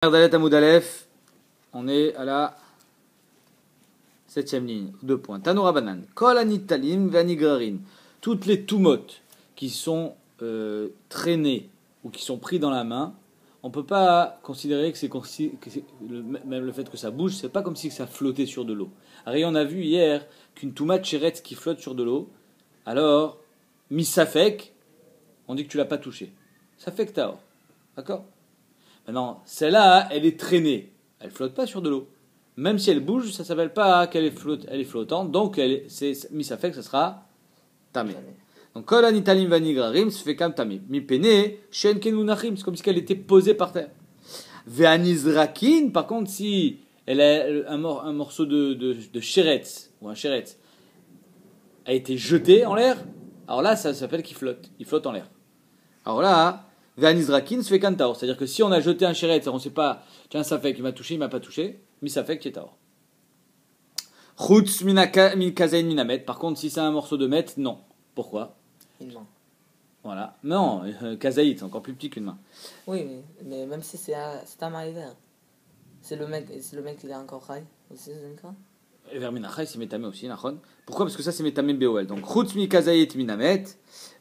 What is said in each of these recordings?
Dalet Amoud Aleph, on est à la 7e ligne, 2 points. Tanoura Banan, Kol Anitalim Vanigrarin, toutes les toumotes qui sont traînées ou qui sont pris dans la main, on ne peut pas considérer que même le fait que ça bouge, c'est pas comme si ça flottait sur de l'eau. Alors, on a vu hier qu'une toumate chéretz qui flotte sur de l'eau, alors, misafek, on dit que tu l'as pas touché. Ça fait que t'as or. D'accord? Maintenant, celle-là, elle est traînée. Elle flotte pas sur de l'eau. Même si elle bouge, ça s'appelle pas qu'elle est elle est flottante. Donc, misafek, ça sera tamé. Donc, kol anitalim vanigrarim, se fait comme tamé. Mi pene, shen kenunachim, c'est comme si elle était posée par terre. Ve'anizrakin, par contre, si elle a un morceau de chéretz, ou un chéretz, a été jeté en l'air, alors là, ça s'appelle qu'il flotte. Il flotte en l'air. Alors là, Ve'anizrakin se fait kantaor. C'est-à-dire que si on a jeté un chéretz, on ne sait pas, tiens, ça fait qu'il m'a touché, il m'a pas touché, mais ça fait qu'il est taor. Chutz min kazain minamet. Par contre, si c'est un morceau de mètre, non. Pourquoi? Une main. Voilà. Non, kazaït, c'est encore plus petit qu'une main. Oui, mais même si c'est un mariver. C'est le mec qui est encore rail. Aussi, c'est une cas. Et vers minachai, c'est métamé aussi, nachon. Pourquoi? Parce que ça, c'est métamé BOL. Donc, chutz mi kazaït minamet.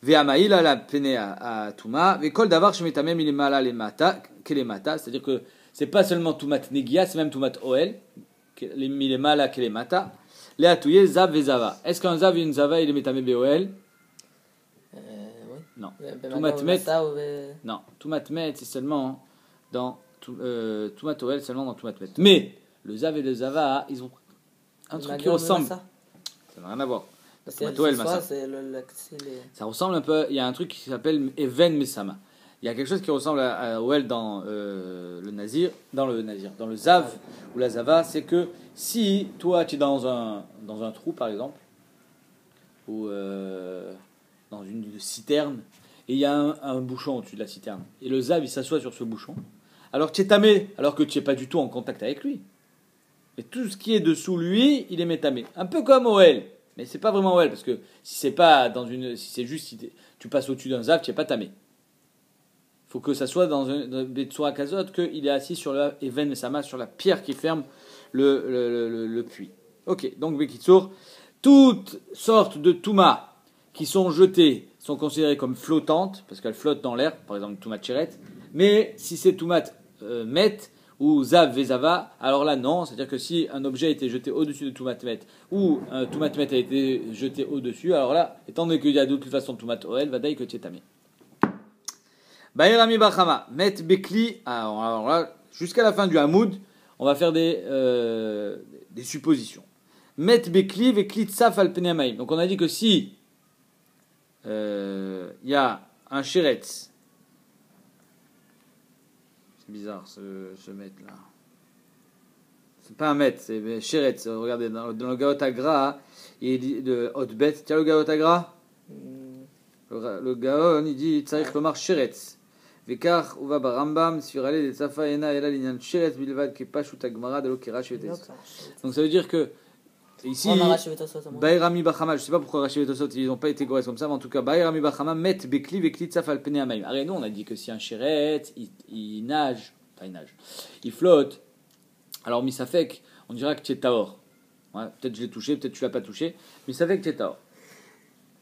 Ve'amaïl ala pene à tuma. Ve'kol davar shemetame milimala lemata kelemata. C'est-à-dire que c'est pas seulement tumat negia, c'est même tumat oel. Milimala kelemata. Leatouye zav vezava. Est-ce qu'un zav et une zava, il est métamé BOL? Oui. Non. Tumat met. Non. Tumat met, c'est seulement dans tumat oel, seulement dans tumat met. Mais le zav et le zava, ils ont un truc qui ressemble. Ça n'a rien à voir. Ça ressemble un peu. Il y a un truc qui s'appelle Even Mesama. Il y a quelque chose qui ressemble à Oel dans le Nazir, dans le Zav ou la Zava. C'est que si toi tu es dans un trou par exemple, ou dans une citerne, et il y a un bouchon au-dessus de la citerne, et le Zav il s'assoit sur ce bouchon, alors tu es tamé, alors que tu n'es pas du tout en contact avec lui. Et tout ce qui est dessous lui, il est métamé. Un peu comme Oel. Mais c'est pas vraiment Oel, parce que si c'est pas si c'est juste, si tu passes au-dessus d'un zav, tu n'es pas tamé. Il faut que ça soit dans un Betsura Kazot, qu'il est assis sur la Even Mesama, sur la pierre qui ferme le puits. Ok, donc Bekitsour, toutes sortes de Touma qui sont jetées sont considérées comme flottantes, parce qu'elles flottent dans l'air, par exemple Toumat Cheret, mais si c'est Toumat Met, ou Zav Vezava, alors là non, c'est-à-dire que si un objet a été jeté au-dessus de Toumatmet, ou un Toumatmet a été jeté au-dessus, alors là, étant donné qu'il y a de toute façon Toumat Oel, Vadaï que Tietamé. Baïrami Bachama, Met Bekli, alors là, jusqu'à la fin du Hamoud, on va faire des suppositions. Met Bekli, Vekli Tsaf al Peneamaim. Donc on a dit que si il y a un Sheretz, bizarre ce mètre là. C'est pas un mètre, c'est Sheretz. Regardez, dans le Gaot Agra, il dit de Hotbet. Tiens le Gaot Agra. Le Gaon, il dit Tsarich Lomar Sheretz. Vekar uva barambam sur aller des Safa ena ela linyan Sheretz bilvad kepash utagmara de l'okera shevetes. Donc ça veut dire que ici, Baïrami Bachama, je ne sais pas pourquoi Rashi et Tosot ils n'ont pas été corrects comme ça, mais en tout cas, Baïrami Bachama met Bekli Vekli Tsaf al Pene Amaim. Alors nous, on a dit que si un Sheretz, il nage, il flotte, alors Misafek, on dira que tu es Taor. Ouais, peut-être je l'ai touché, peut-être tu l'as pas touché, mais ça fait que tu es Taor.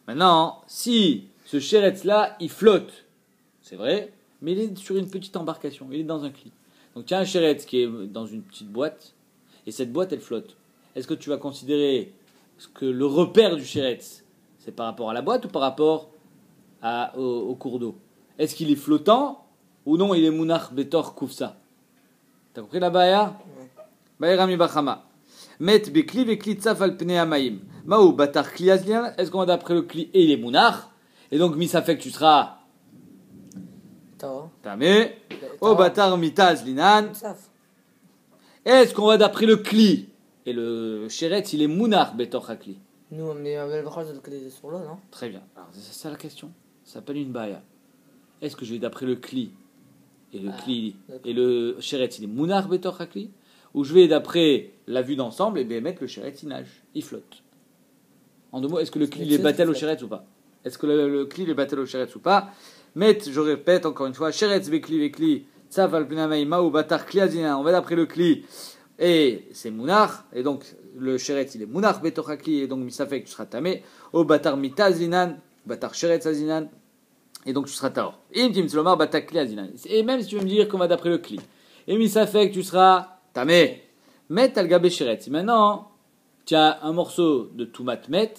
Maintenant, si ce Sheretz là, il flotte, c'est vrai, mais il est sur une petite embarcation, il est dans un cli. Donc tu as un Sheretz qui est dans une petite boîte, et cette boîte elle flotte. Est-ce que tu vas considérer que le repère du Sheretz, c'est par rapport à la boîte ou par rapport au cours d'eau? Est-ce qu'il est flottant ou non il est Mounach Betor Koufsa? T'as compris la baya? Baïrami Bachama. Met Bekli Vekli Tsaf al Pene Amaim. Maou Batar Kliazlian. Est-ce qu'on va d'après le Kli et il est Mounach? Et donc, Misafek, tu seras Tamé. O Batar Mitaz Linan. Est-ce qu'on va d'après le Kli? Et le Sheretz, il est Mounach Betor Hakli. Nous, mais on avait le droit de le clé sur l'eau, non? Très bien. Alors, c'est ça la question. Ça s'appelle une baya. Est-ce que je vais d'après le Kli et le Kli et le Sheretz, il est Mounach Betor Hakli? Ou je vais d'après la vue d'ensemble et bien mettre le Sheretz, il nage, il flotte. En deux mots, est-ce que le Kli il est battel au Sheretz ou pas? Est-ce que le Kli il est battel au Sheretz ou pas? Met, je répète encore une fois, Sheretz Bekli Vekli Tsaf al pnamaïma ou batar kli azinan. On va d'après le kli. Et c'est Mounach. Et donc, le Sheretz, il est Mounach betochakli. Et donc, misafek, tu seras tamé. Au batar mita azinan. Batar Sheretz azinan. Et donc, tu seras taor. Et batar kli azinan. Et même si tu veux me dire qu'on va d'après le kli. Et misafek, tu seras tamé. Met al gabé Sheretz. Maintenant, tu as un morceau de Toumat Met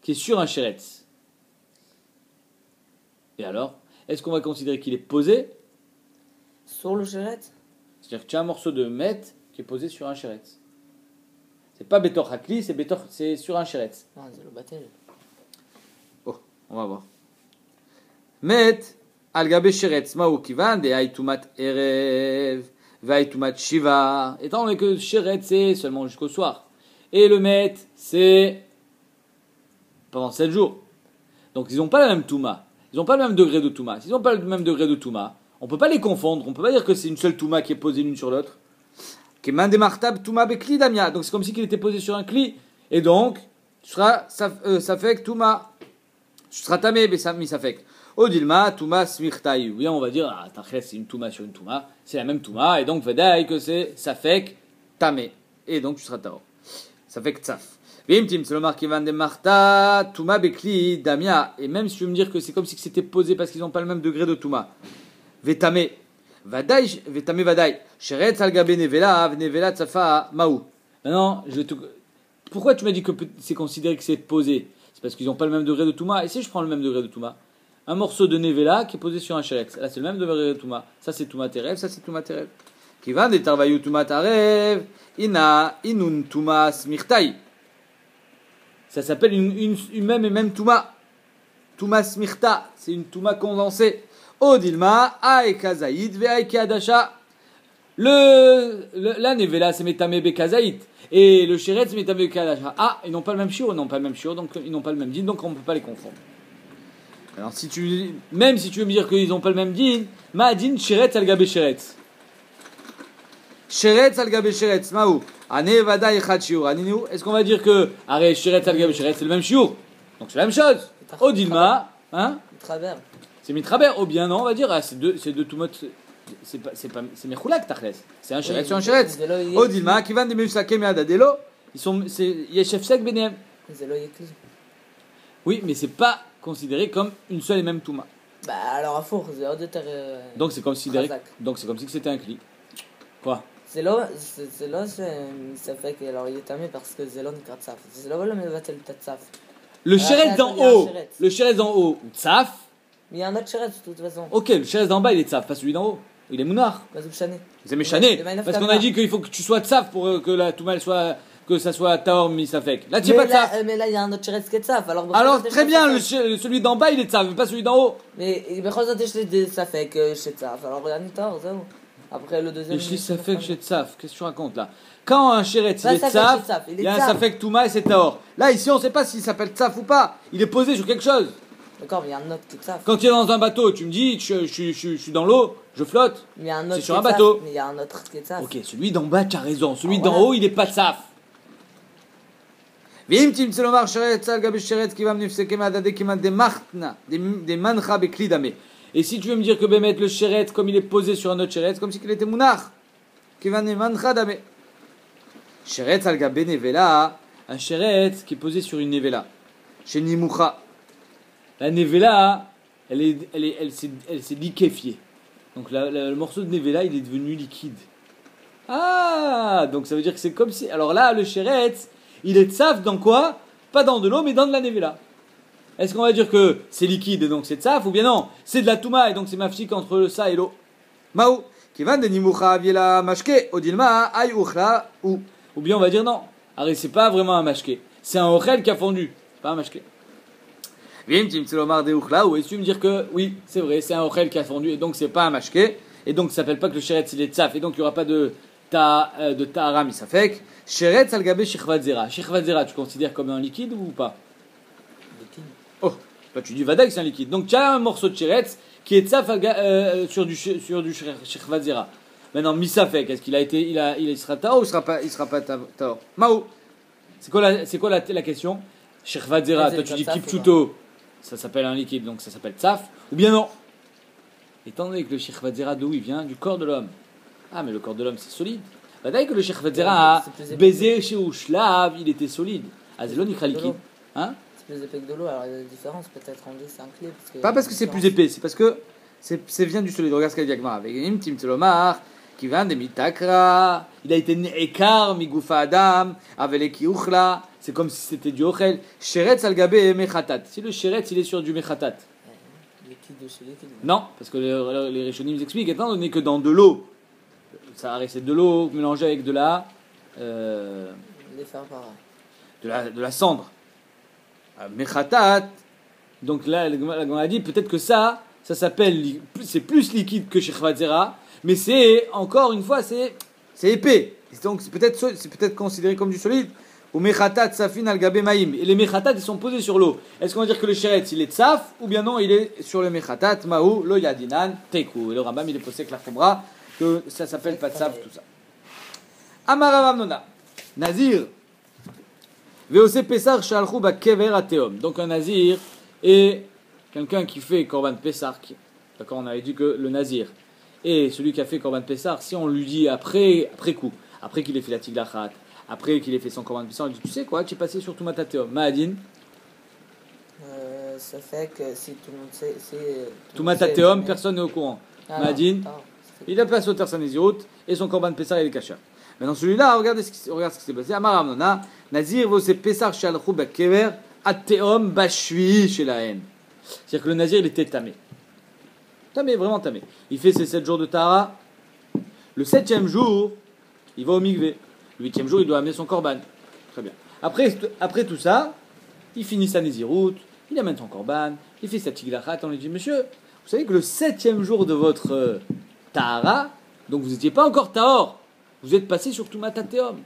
qui est sur un Sheretz. Et alors, est-ce qu'on va considérer qu'il est posé? Sur le Sheretz? C'est-à-dire que tu as un morceau de Met qui est posé sur un Sheretz. C'est pas Betor Hakli, c'est sur un Sheretz. Non, c'est le bâtel. Oh, on va voir. Met al gabé Sheretz maou kivan de Aïtumat Erev Vaïtumat Shiva. Étant donné que Sheretz c'est seulement jusqu'au soir. Et le Met c'est pendant 7 jours. Donc ils n'ont pas la même Touma. Ils n'ont pas le même degré de Touma. S'ils n'ont pas le même degré de Touma, on ne peut pas les confondre. On ne peut pas dire que c'est une seule Touma qui est posée l'une sur l'autre. Donc c'est comme si il était posé sur un Kli. Et donc, tu seras Safek Touma. Tu seras Tamé, Misafek. Odilma, Touma, Smirtaï. Oui, on va dire, c'est une Touma sur une Touma. C'est la même Touma. Et donc, Vedaï que c'est Safek Tamé. Et donc, tu seras Tao. Safek Tsaf. Vimtim, c'est le marquivan de Marta, Touma Bekli, Damia. Et même si tu veux me dire que c'est comme si c'était posé parce qu'ils n'ont pas le même degré de Touma. Vetame, Vadaï, Vetame Vadaï. Sheretz al gabe Nevela, Nevela Tsafa, Maou. Maintenant, pourquoi tu m'as dit que c'est considéré que c'est posé? C'est parce qu'ils n'ont pas le même degré de Touma. Et si je prends le même degré de Touma? Un morceau de Nevela qui est posé sur un Sheretz. Là, c'est le même degré de Touma. Ça, c'est Touma Terev, ça, c'est Touma Terev. Kivan de Tarvayu Touma Tarev, Inun Touma Smirtaï. Ça s'appelle une même Touma. Touma Smirta, c'est une Touma condensée. Odilma, Aïka Zaïd, Veaïka Adasha. La Nevela, c'est Metame Bekazaïd. Et le Sheretz, c'est Metame Bekadasha. Ah, ils n'ont pas le même shiur, donc ils n'ont pas le même din, donc on ne peut pas les confondre. Alors, même si tu veux me dire qu'ils n'ont pas le même din, ma din, Sheretz al Gabe Sheretz. Sheretz al Gabe Sheretz, Maou. Est-ce qu'on va dire que Arrête, Sheretz al Gabe Sheretz, c'est le même shiur? Donc c'est la même chose. Odilma, hein? C'est Mitraber. Ou bien non, on va dire, c'est deux Toumot. C'est Mechoulak, Tachles. C'est un Sheretz sur un Sheretz. Odilma, qui va de Meusake Meadadelo. C'est Yeshefsek Benem. Oui, mais c'est pas considéré comme une seule et même Touma. Bah alors à fond, donc c'est considéré. Donc c'est comme si c'était un Kli. Quoi? C'est là, ça fait que alors il est tamé parce que Zelon Kratsaf. C'est là où le Mevatel Tatsaf. Le Sheretz d'en haut, le Sheretz d'en haut, Tsaf. Mais il y a un autre Sheretz de toute façon. Ok, le Sheretz d'en bas il est Tsaf, pas celui d'en haut. Il est Mounar. C'est Méchané. Parce qu'on a dit qu'il faut que tu sois Tsaf pour que la Touma soit. Que ça soit Taor Misafek. Là tu n'es pas Tsaf. Mais là il y a un autre Sheretz qui est Tsaf. Alors très bien, celui d'en bas il est Tsaf, mais pas celui d'en haut. Mais quand tu as Safek chez Tsaf, alors il y a une Taor, ça. Après le deuxième. Je dis Safek chez Tsaf, qu'est-ce que tu racontes là? Quand un Sheretz il est Tsaf, il y a un Safek Touma et c'est Taor. Là ici on ne sait pas s'il s'appelle Tsaf ou pas. Il est posé sur quelque chose. D'accord, mais il y a un autre qui est Tsaf. Quand tu es dans un bateau, tu me dis je suis dans l'eau, je flotte. C'est sur un bateau. Mais il y a un autre qui est Tsaf. Ok, celui d'en bas tu as raison. Celui d'en haut il est pas Tsaf. Vim tim tselomar Sheretz al gabe Sheretz qui va me nifseke madade qui m'a des martna, des mancha bekli dame. Et si tu veux me dire que Bémet le Sheretz, comme il est posé sur un autre Sheretz, comme si il était Mounach, qui va Nemancha Dame. Sheretz al Gabe Nevela, un Sheretz qui est posé sur une Nevela. Chez Nimoucha. La Nevela, elle s'est liquéfiée. Donc le morceau de Nevela, il est devenu liquide. Ah, donc ça veut dire que c'est comme si. Alors là, le Sheretz, il est tsaf dans quoi? Pas dans de l'eau, mais dans de la Nevela. Est-ce qu'on va dire que c'est liquide et donc c'est tsaf ou bien non? C'est de la touma et donc c'est mafsik entre ça et l'eau. Maou, qui va de nimoucha viela mashke, odilma ay uchla ou. Ou bien on va dire non. Alors c'est pas vraiment un mashke. C'est un ochel qui a fondu. C'est pas un mashke. Vim tim tselomar de uchla ou est-ce que tu me dire que oui, c'est vrai, c'est un ochel qui a fondu et donc c'est pas un mashke. Et donc ça s'appelle pas que le sheretz il est tsaf et donc il y aura pas de tahara misafek. Sheretz al gabe shichvat zera. Shichvat zera, tu considères comme un liquide ou pas? Oh, toi tu dis Vadaï c'est un liquide. Donc tu as un morceau de Sheretz qui est tsaf sur du Shechvat Zera. Maintenant, Misafek, est-ce qu'il a été, il sera Tao ou il sera pas Tao? Mao. C'est quoi la question? Shechvat Zera, toi tu dis Kipchuto, ça s'appelle un liquide, donc ça s'appelle tsaf, ou bien non? étant donné que le Shechvat Zera, d'où il vient? Du corps de l'homme. Ah, mais le corps de l'homme, c'est solide. Bah, d'ailleurs que le Shechvat Zera, baiser chez Ushlav, il était solide. Azelon, il liquide. Hein? C'est plus épais que de l'eau, alors il y a des différences, peut-être on dit c'est un clé. Pas parce que c'est plus épais, c'est parce que c'est vient du solide. Regarde ce qu'a dit Agmara. Avec une Tim Telomar, qui vient de Mitakra, il a été écart, Migoufa Adam, Aveleki Uchla, c'est comme si c'était du Ochel. Sheretz al-Gabe Mechatat. Si le Sheretz, il est sur du Mechatat. Liquide de chez liquide. Non, parce que les Rishonim expliquent, étant donné que dans de l'eau, ça c'est de l'eau mélangée avec de la. Les faire pareil. De la cendre. Mechatat. Donc là, on a dit peut-être que ça s'appelle, c'est plus liquide que Shechvat Zera, mais c'est, encore une fois, c'est épais. Donc c'est peut-être considéré comme du solide. Ou mechatat safin al gabe maïm. Et les mechatat, ils sont posés sur l'eau. Est-ce qu'on va dire que le sheretz, il est tsaf, ou bien non, il est sur le mechatat, maou, lo yadinan, teku. Et le Rambam, il est posé avec la khumra, que ça s'appelle pas tsaf, tout ça. Amarav Nona. Nazir. Veose pesar shalchou ba kever ateom. Donc un nazir est quelqu'un qui fait korban pesar. D'accord, on avait dit que le nazir et celui qui a fait korban pesar, si on lui dit après coup, après qu'il ait fait la tiglachat, après qu'il ait fait son korban pesar, on dit tu sais quoi, tu es passé sur Tumat Ateom. Mahadin. Ça fait que si tout le monde sait. Tumat Ateom, personne n'est au courant. Ah, Mahadin, il a pas sauté sa Nézirut et son korban pesar il est caché. Maintenant celui-là, regarde ce qui s'est passé. Amar Amnona, Nazir vose pesar shalchou ba kever ateom bashvi chez la haine. C'est-à-dire que le nazir il était tamé. Tamé, vraiment tamé. Il fait ses 7 jours de Tahara. Le 7e jour, il va au mikvé. Le 8e jour, il doit amener son korban. Très bien. Après tout ça, il finit sa Nézirut, il amène son korban, il fait sa tiglachat. On lui dit, monsieur, vous savez que le 7e jour de votre Tahara, donc vous n'étiez pas encore Tahor, vous êtes passé sur Tumat Ateom.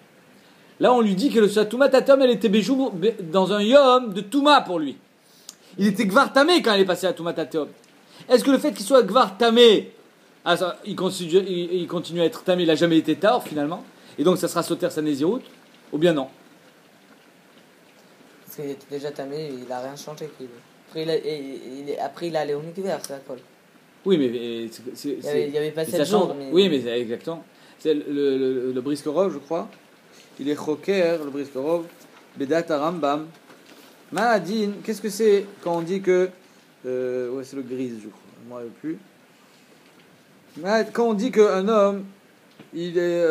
Là, on lui dit que le Tumat Ateom, elle était béjou dans un yom de Touma pour lui. Il était Gvar Tamé quand il est passé à Tumat Ateom. Est-ce que le fait qu'il soit Gvar Tamé, il continue à être Tamé, il n'a jamais été Tahor finalement, et donc ça sera sauter sa Nézirut, ou bien non? Parce qu'il était déjà tamé, il n'a rien changé. Après, il est allé au mikvé, c'est la colle. Oui, mais il y avait pas 7 jours. Mais... Oui, mais exactement. C'est le Briskerov, je crois. Il est choker, le Briskerov, Bedat Rambam. Mahadin, qu'est-ce que c'est quand on dit que. Ouais, c'est le grise, je crois. Je ne me rappelle plus. Quand on dit qu'un homme, il est.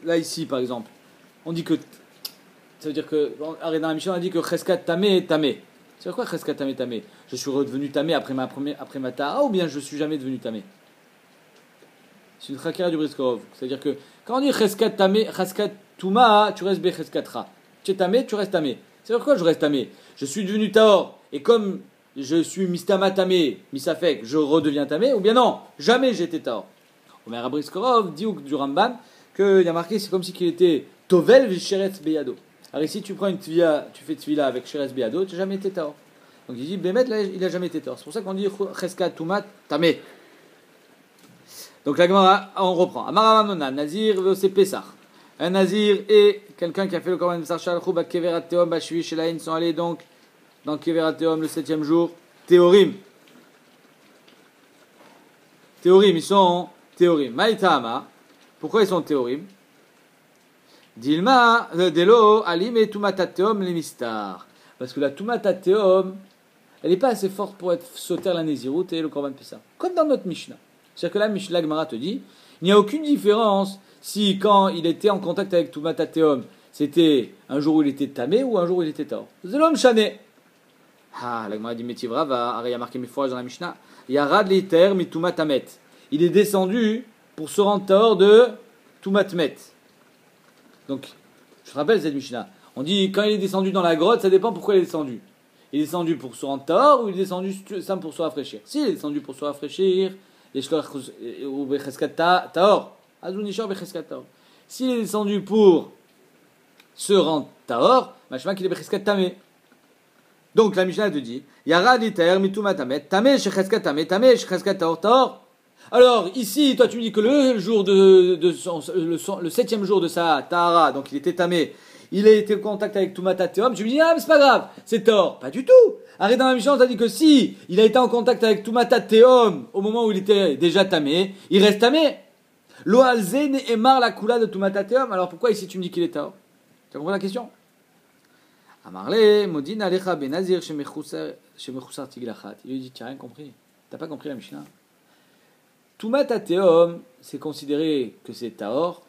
Là, ici, par exemple, on dit que. Ça veut dire que. Dans la Mishnah, on a dit que Cheskat Tamé, Tamé. C'est quoi Cheskat Tamé, Tamé? Je suis redevenu Tamé après ma Tahara, ou bien je ne suis jamais devenu Tamé? C'est une chakira du Briskerov. C'est-à-dire que quand on dit Cheskat Tamé, Cheskat Touma, tu restes Becheskatra. Tu es Tamé, tu restes Tamé. C'est pourquoi je reste Tamé? Je suis devenu Tahor, et comme je suis Mistama Tamé, Misafek, je redeviens Tamé, ou bien non, jamais j'étais Tahor. Omer Briskerov dit du Rambam qu'il y a marqué, c'est comme si qu'il était Tovel Vesheretz Beyado. Alors ici, tu prends une tvila, tu fais tvila avec Sheretz Beyado, tu n'as jamais été Tahor. Donc il dit, Bémet, là, il n'a jamais été Tahor. C'est pour ça qu'on dit Cheskat Touma Tamé. Donc la Gemara, on reprend. Amaramamona, Nazir, c'est Pessah. Un Nazir et quelqu'un qui a fait le Korban Pessah Shalchou, Keverat Teom, Bashvi, Shelaïn sont allés donc dans Keverat Teom le 7e jour. Théorim, ils sont Théorim. Maïtama, pourquoi ils sont Théorim? Dilma, Delo, Alim et Tumatateom, les Mistar. Parce que la Tumatateom, elle n'est pas assez forte pour être sauter la Nézirut et le Korban Pessah. Comme dans notre Mishnah. C'est-à-dire que là, la Gemara te dit, il n'y a aucune différence si quand il était en contact avec Tumatateom, c'était un jour où il était tamé ou un jour où il était tahor. C'est l'homme chané. Ah, la Gemara dit, mais Tivra va, il y a marqué mes fois dans la Mishnah, Yarad liter mi Tumatamet. Il est descendu pour se rendre tahor de Tumatmet. Donc, je te rappelle cette Mishnah. On dit, quand il est descendu dans la grotte, ça dépend pourquoi il est descendu. Il est descendu pour se rendre tahor ou il est descendu simple pour se rafraîchir. S'il est descendu pour se rafraîchir, s'il est descendu pour se rendre tahor, machma qu'il est becheskat tamé. Donc la Mishnah te dit, Yara liter mituma tamet, tamé shecheskat tamé, tamé shecheskat tahor tahor. Alors, ici, toi, tu me dis que le jour le septième jour de sa Tahara, donc il était tamé, il a été en contact avec Tumata Teom, tu me dis, ah, mais c'est pas grave, c'est tort. Pas du tout. Arrête dans la Mishnah, on t'a dit que si il a été en contact avec Tumata Teom au moment où il était déjà tamé, il reste tamé. Lo alze emar la kula de Tumata Teom, alors pourquoi ici tu me dis qu'il est tort? Tu as compris la question? Amarle, Modin alecha benazir shemechusar tiglachat. Il lui dit, tu n'as rien compris. T'as pas compris la Mishnah? Tumata Teom, c'est considéré que c'est Tahor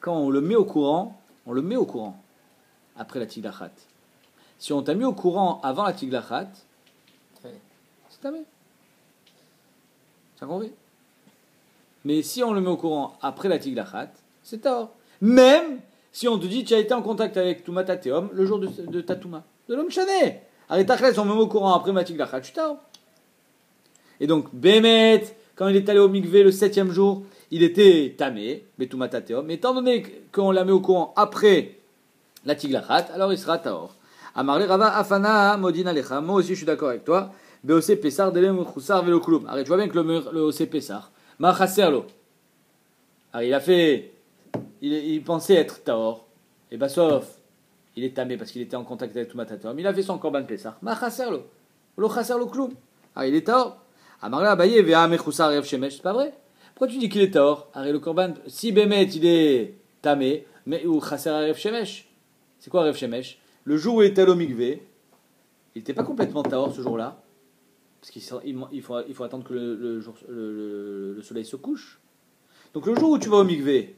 quand on le met au courant, après la Tiglachat. Si on t'a mis au courant avant la Tiglachat, c'est tamé. Tu as compris? Mais si on le met au courant après la Tiglachat, c'est Tahor. Même si on te dit tu as été en contact avec Tumata Teom le jour de ta Touma, de l'homme chané. Arrête ta classe, on me met au courant après ma Tiglachat, tu Tahor. Et donc, Bémet, quand il est allé au mikvé le septième jour, il était tamé, Betumata Teom. Mais étant donné qu'on l'a mis au courant après la Tiglachat, alors il sera Tahor. Amarle Rava Afana Modina Lecha. Moi aussi je suis d'accord avec toi. Beose Pesar Delem Choussar Velo Kulum. Arrête, tu vois bien que le Ose Pesar, Ma Chaserlo. Alors il pensait être Tahor. Et bah sauf, il est tamé parce qu'il était en contact avec Tumata Teom. Il a fait son Korban Pesar. Ma Chaserlo. Lo Chaserlo Kulum. Alors il est Tahor. Amarle Abaye Vea Mechoussar Rev Shemesh. C'est pas vrai? Pourquoi tu dis qu'il est Tahor? Arrête le Korban. Si Bémet il est tamé, mais ou Chaser Rev Shemesh. C'est quoi Rev Shemesh? Le jour où il était au mikvé, il n'était pas complètement Tahor ce jour-là, parce qu'il faut attendre que le soleil se couche. Donc le jour où tu vas au mikvé,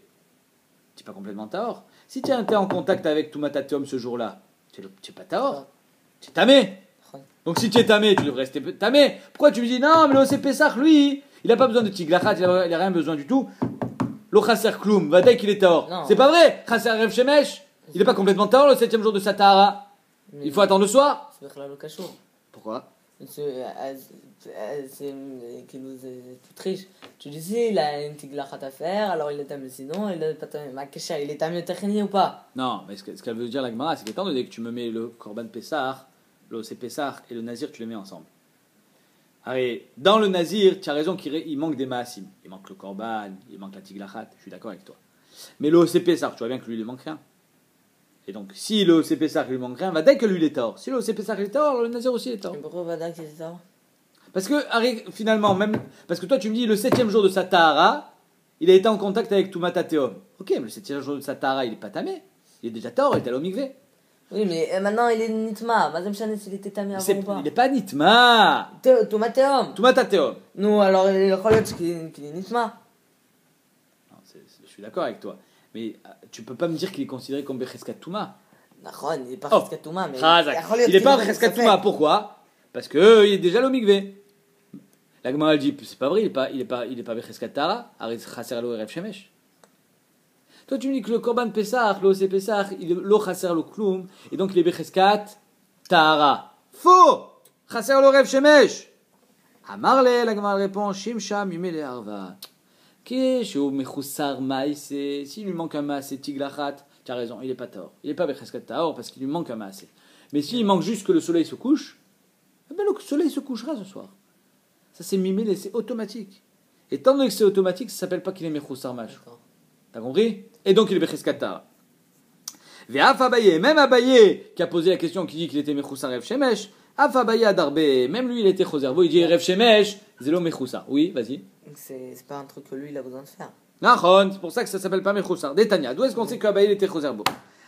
tu n'es pas complètement Tahor. Si tu es en contact avec Tumata Teom ce jour-là, tu n'es pas Tahor, tu es tamé. Donc si tu es tamé, tu devrais rester tamé. Pourquoi tu me dis non, mais le Ose Pesach, lui, il n'a pas besoin de Tiglachat, il n'a rien besoin du tout. Lo Chaser Kloum, va dire qu'il est Tahor. C'est pas vrai, Chaser Rev Shemesh. Il n'est pas complètement Tahor le septième jour de sa Tahara. Il faut attendre le soir. Pourquoi? C'est qui nous est triche. Tu disais, il a une tiglachat à faire, alors il est tamé, sinon il est pas tamé. Ma kesha, il est tamé techni ou pas? Non, mais ce qu'elle veut dire la Gemara, c'est qu'étant donné que tu me mets le Korban Pessah, le Ose Pessah et le Nazir, tu les mets ensemble. Allez, dans le Nazir, tu as raison qu'il manque des Maasim. Il manque le Korban, il manque la tiglachat, je suis d'accord avec toi. Mais le Ose Pessah, tu vois bien que lui, il ne manque rien. Et donc, si le Ose Pesach lui manque rien, va dire que lui il est Tahor. Si le Ose Pesach est Tahor, le Nazir aussi est Tahor. Mais pourquoi va dire qu'il est Tahor? Parce que, finalement, parce que toi tu me dis le septième jour de sa Tahara, il a été en contact avec Tumata Teom. Ok, mais le septième jour de sa Tahara, il est pas tamé. Il est déjà Tahor, il est allé au mikvé. Oui, mais maintenant il est Nitma. Mazem Chanes, il était tamé avant ou pas? Il n'est pas Nitma. Tumata Teom. Tumata Teom. Nous, alors il est qu'il est Nitma. Non, je suis d'accord avec toi. Mais tu peux pas me dire qu'il est considéré comme Becheskat Touma. Il n'est pas Becheskat Touma, mais... Il n'est pas Becheskat Touma, pourquoi? Parce qu'il est déjà au mikvé. La Gemara dit, c'est pas vrai, il est pas Becheskat Tara, Aris Chaser Lo Erev Shemesh. Toi tu me dis que le Korban Pesach, le Ose Pesach, il est Lo Chaser Lo Kloum, et donc il est Becheskat Tara. Faux! Chaser Lo Erev Shemesh. Amarle, la Gemara répond, Shimsha Mimele Arva. S'il lui manque un maasé tiglachat, tu as raison, il n'est pas Tahor. Il n'est pas Becheskat Tahor parce qu'il lui manque un maasé. Mais s'il manque juste que le soleil se couche, eh ben le soleil se couchera ce soir. Ça c'est mimé, c'est automatique. Et tant que c'est automatique, ça ne s'appelle pas qu'il est Mechoussar Mash. T'as compris? Et donc il est Becheskat Tahor. Ve'af Abaye, même Abaye qui a posé la question, qui dit qu'il était Mechoussar Rev Shemesh, Af Abaye Adarbe, même lui il était Choservo, il dit Rev Shemesh, Zelo Mechoussar. Oui, vas-y. C'est pas un truc que lui il a besoin de faire. Nahon, c'est pour ça que ça s'appelle pas Mechoussar. Détania, d'où est-ce qu'on sait qu'Abaye était Choserbo?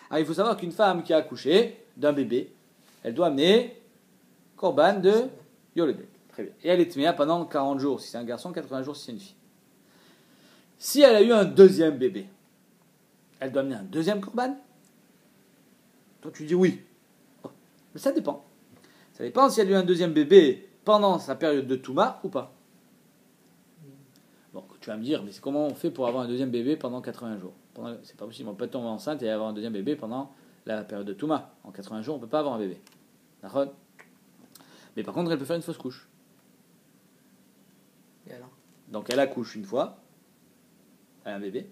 Alors il faut savoir qu'une femme qui a accouché d'un bébé, elle doit amener Korban de Yoledet. Très bien. Et elle est tméa pendant 40 jours si c'est un garçon, 80 jours si c'est une fille. Si elle a eu un deuxième bébé, elle doit amener un deuxième Korban? Toi tu dis oui. Oh. Mais ça dépend. Ça dépend si elle a eu un deuxième bébé pendant sa période de Touma ou pas. Bon, tu vas me dire, mais c'est comment on fait pour avoir un deuxième bébé pendant 80 jours? C'est pas possible, on peut tomber enceinte et avoir un deuxième bébé pendant la période de Touma. En 80 jours, on ne peut pas avoir un bébé. D'accord? Mais par contre, elle peut faire une fausse couche. Et alors? Donc elle accouche une fois, elle a un bébé,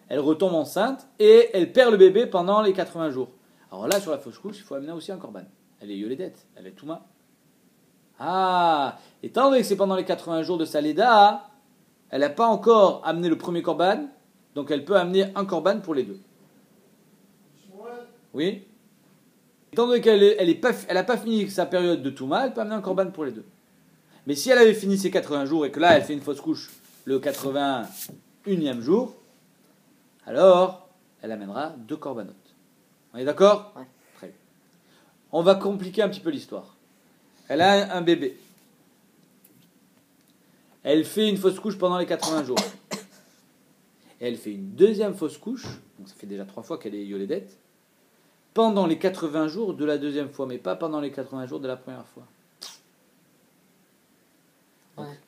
elle retombe enceinte et elle perd le bébé pendant les 80 jours. Alors là, sur la fausse couche, il faut amener aussi un korban. Elle est yoledet, elle est Touma. Ah, étant donné que c'est pendant les 80 jours de sa léda, elle n'a pas encore amené le premier korban, donc elle peut amener un korban pour les deux. Oui. Étant donné qu'elle n'a pas fini sa période de Touma, elle peut amener un korban pour les deux. Mais si elle avait fini ses 80 jours et que là elle fait une fausse couche le 81e jour, alors elle amènera 2 korbanot. On est d'accord? Ouais. Très bien. On va compliquer un petit peu l'histoire. Elle a un bébé. Elle fait une fausse couche pendant les 80 jours. Et elle fait une deuxième fausse couche, donc ça fait déjà 3 fois qu'elle est yolédette, pendant les 80 jours de la deuxième fois, mais pas pendant les 80 jours de la première fois. Ouais.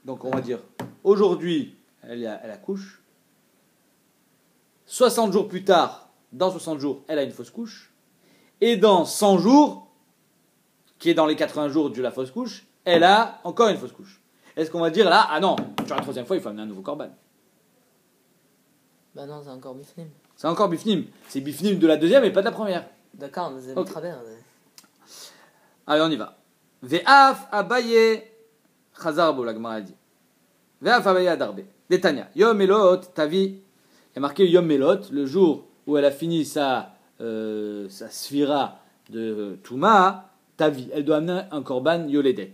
Donc on va dire, aujourd'hui, elle accouche. 60 jours plus tard, dans 60 jours, elle a une fausse couche. Et dans 100 jours, qui est dans les 80 jours de la fausse couche, elle a encore une fausse couche. Est-ce qu'on va dire là, ah non, sur la troisième fois, il faut amener un nouveau korban? Bah non, c'est encore bifnim. C'est encore bifnim. C'est bifnim de la deuxième et pas de la première. D'accord, mais c'est Ok. travers. Allez, on y va. Ve'af abaye chazarbo, la Gemara dit. Ve'af abaye adarbe. Détania. Yom elot, tavi. Il y a marqué Yom elot, le jour où elle a fini sa sphira de Touma, tavi. Elle doit amener un korban yoledet.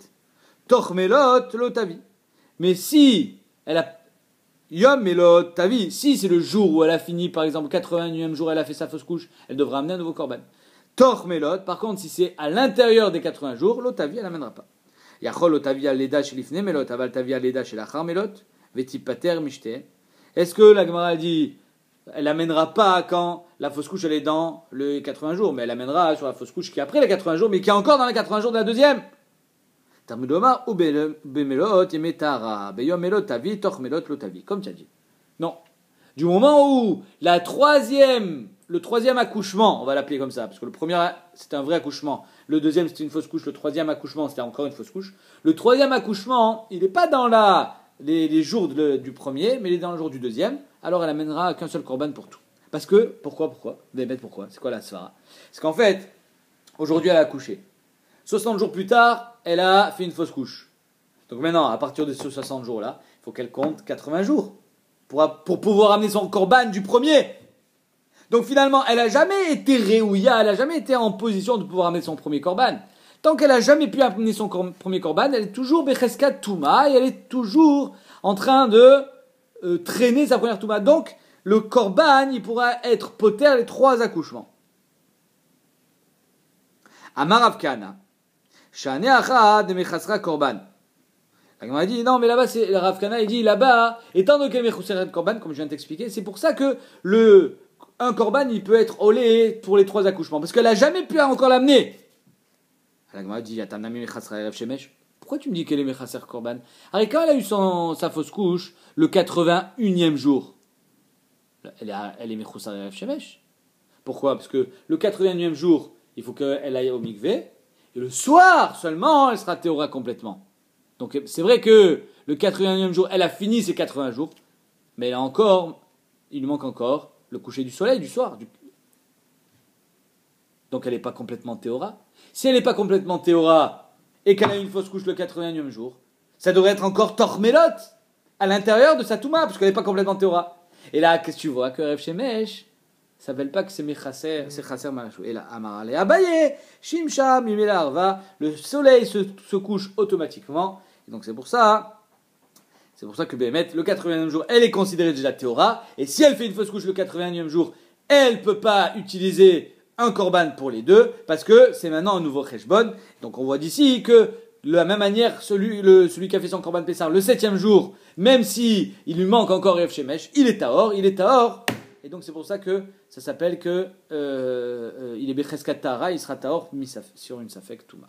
Toch melot, lo tavi. Mais si elle a Yom Melot, tavi, si c'est le jour où elle a fini, par exemple, 81e jour, elle a fait sa fausse couche, elle devra amener un nouveau korban. Tor Melot, par contre, si c'est à l'intérieur des 80 jours, l'otavi, elle n'amènera pas. Yachol otavi al-leda chez l'ifne Melot, aval tavi al-leda chez l'achar Melot, veti pater mishte. Est-ce que la Gemara dit, elle n'amènera pas quand la fausse couche elle est dans les 80 jours, mais elle amènera sur la fausse couche qui est après les 80 jours, mais qui est encore dans les 80 jours de la deuxième? Comme tu as dit. Non. Du moment où le troisième accouchement, on va l'appeler comme ça, parce que le premier c'était un vrai accouchement, le deuxième c'était une fausse couche, le troisième accouchement c'était encore une fausse couche. Le troisième accouchement, il n'est pas dans les jours du premier, mais il est dans le jour du deuxième, alors elle amènera qu'un seul korban pour tout. Parce que, pourquoi? Vous allez mettre pourquoi? C'est quoi la svara? Parce qu'en fait, aujourd'hui elle a accouché. 60 jours plus tard, elle a fait une fausse couche. Donc maintenant, à partir de ces 60 jours-là, il faut qu'elle compte 80 jours pour pouvoir amener son korban du premier. Donc finalement, elle n'a jamais été réouïa, elle n'a jamais été en position de pouvoir amener son premier korban. Tant qu'elle n'a jamais pu amener son premier korban, elle est toujours becheskat touma et elle est toujours en train de traîner sa première touma. Donc le korban, il pourra être poter les 3 accouchements. Amar Rav Kahana. Shane achad de mechasra korban. La Gemara dit non, mais là-bas, c'est le Rav Kahana, il dit là-bas, étant donné qu'elle mechasra korban, comme je viens de t'expliquer, c'est pour ça que un korban, il peut être olé pour les 3 accouchements, parce qu'elle n'a jamais pu encore l'amener. La Gemara dit Yatanami mechasra erev shemesh. Pourquoi tu me dis qu'elle est mechasra korban? Alors, quand elle a eu sa fausse couche, le 81e jour, elle est mechasra erev shemesh. Pourquoi? Parce que le 81e jour, il faut qu'elle aille au mikvé. Et le soir seulement, elle sera théora complètement. Donc c'est vrai que le 81e jour, elle a fini ses 80 jours, mais il lui manque encore le coucher du soleil du soir. Donc elle n'est pas complètement théora. Si elle n'est pas complètement théora et qu'elle a une fausse couche le 81e jour, ça devrait être encore tormelot à l'intérieur de sa touma, parce qu'elle n'est pas complètement théora. Et là, qu'est-ce que tu vois? Que Rev Shemesh, ça ne s'appelle pas que c'est Mechaser, c'est Chaser Malachou. Et là, Amarale Abaye, Shimsha, Mimela Arva, le soleil se couche automatiquement. Et donc c'est pour ça que Béhémet, le 81e jour, elle est considérée déjà Théora. Et si elle fait une fausse couche le 81e jour, elle ne peut pas utiliser un korban pour les deux, parce que c'est maintenant un nouveau Cheshbon. Donc on voit d'ici que, de la même manière, celui qui a fait son korban Pessar le 7e jour, même si il lui manque encore Rev Shemesh, il est Tahor. Et donc c'est pour ça que ça s'appelle que il est Becheskat Tahara, il sera Tahor sur une Safek Touma.